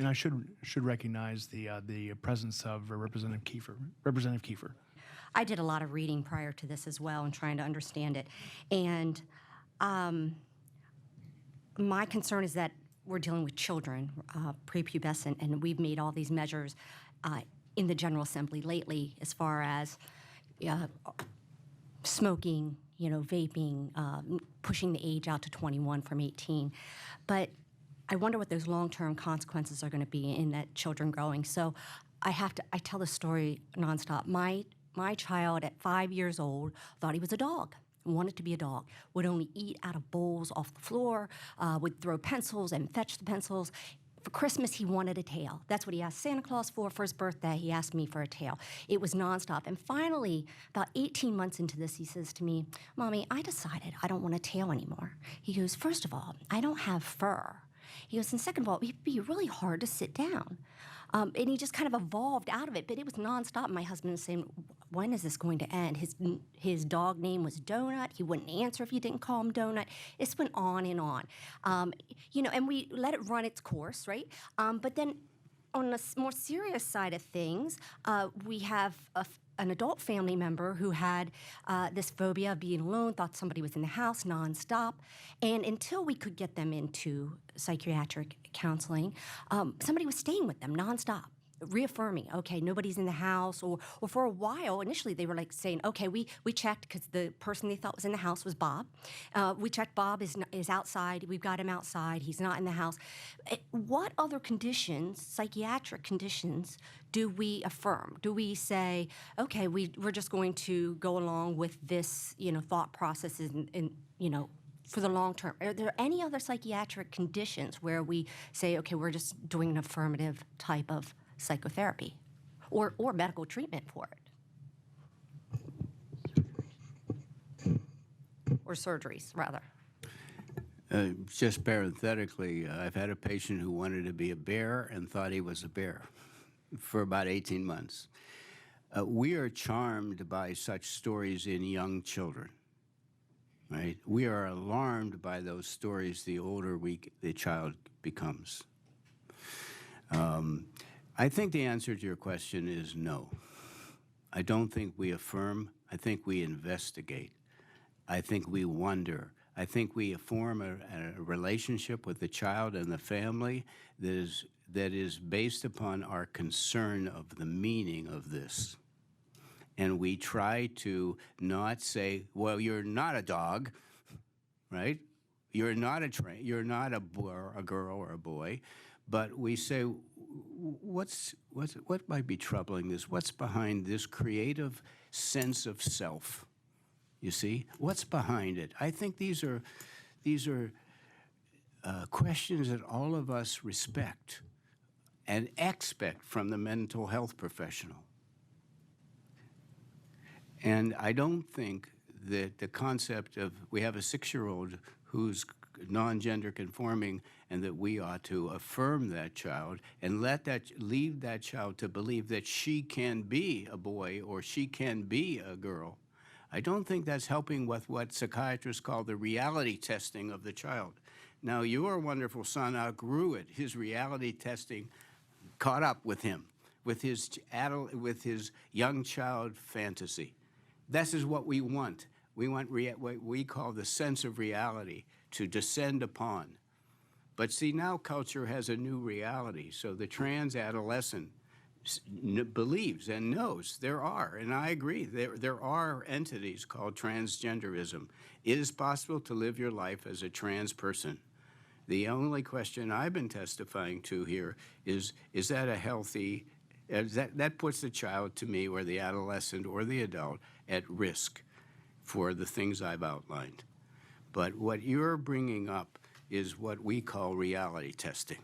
And I should recognize the presence of Representative Keefer. Representative Keefer. I did a lot of reading prior to this as well and trying to understand it. And my concern is that we're dealing with children, prepubescent, and we've made all these measures in the General Assembly lately as far as smoking, vaping, pushing the age out to 21 from 18. But I wonder what those long-term consequences are going to be in that children growing. So I tell the story nonstop. My child at 5 years old thought he was a dog, wanted to be a dog, would only eat out of bowls off the floor, would throw pencils and fetch the pencils. For Christmas, he wanted a tail. That's what he asked Santa Claus for his birthday. He asked me for a tail. It was nonstop. And finally, about 18 months into this, he says to me, "Mommy, I decided I don't want a tail anymore." He goes, "First of all, I don't have fur." He goes, "And second of all, it'd be really hard to sit down." And he just kind of evolved out of it, but it was nonstop. My husband was saying, "When is this going to end?" His dog name was Donut. He wouldn't answer if you didn't call him Donut. It went on and on. And we let it run its course, right? But then on the more serious side of things, we have an adult family member who had this phobia of being alone, thought somebody was in the house nonstop. And until we could get them into psychiatric counseling, somebody was staying with them nonstop, reaffirming, okay, nobody's in the house. Or for a while, initially they were like saying, okay, we checked because the person they thought was in the house was Bob. We checked Bob is outside. We've got him outside. He's not in the house. What other conditions, psychiatric conditions, do we affirm? Do we say, okay, we're just going to go along with this, thought processes and for the long term? Are there any other psychiatric conditions where we say, okay, we're just doing an affirmative type of psychotherapy or medical treatment for it? Or surgeries, rather. Just parenthetically, I've had a patient who wanted to be a bear and thought he was a bear for about 18 months. We are charmed by such stories in young children, right? We are alarmed by those stories the older the child becomes. I think the answer to your question is no. I don't think we affirm. I think we investigate. I think we wonder. I think we form a relationship with the child and the family that is based upon our concern of the meaning of this. And we try to not say, well, you're not a dog, right? You're not a girl or a boy, but we say, what might be troubling this? What's behind this creative sense of self? You see, what's behind it? I think these are questions that all of us respect and expect from the mental health professional. And I don't think that the concept of we have a 6-year-old who's non-gender conforming and that we ought to affirm that child and leave that child to believe that she can be a boy or she can be a girl. I don't think that's helping with what psychiatrists call the reality testing of the child. Now, your wonderful son outgrew it. His reality testing caught up with him, with his young child fantasy. This is what we want. We want what we call the sense of reality to descend upon. But see, now culture has a new reality. So the trans adolescent believes and knows there are, and I agree, there are entities called transgenderism. It is possible to live your life as a trans person. The only question I've been testifying to here is that a healthy, that puts the child to me or the adolescent or the adult at risk for the things I've outlined. But what you're bringing up is what we call reality testing.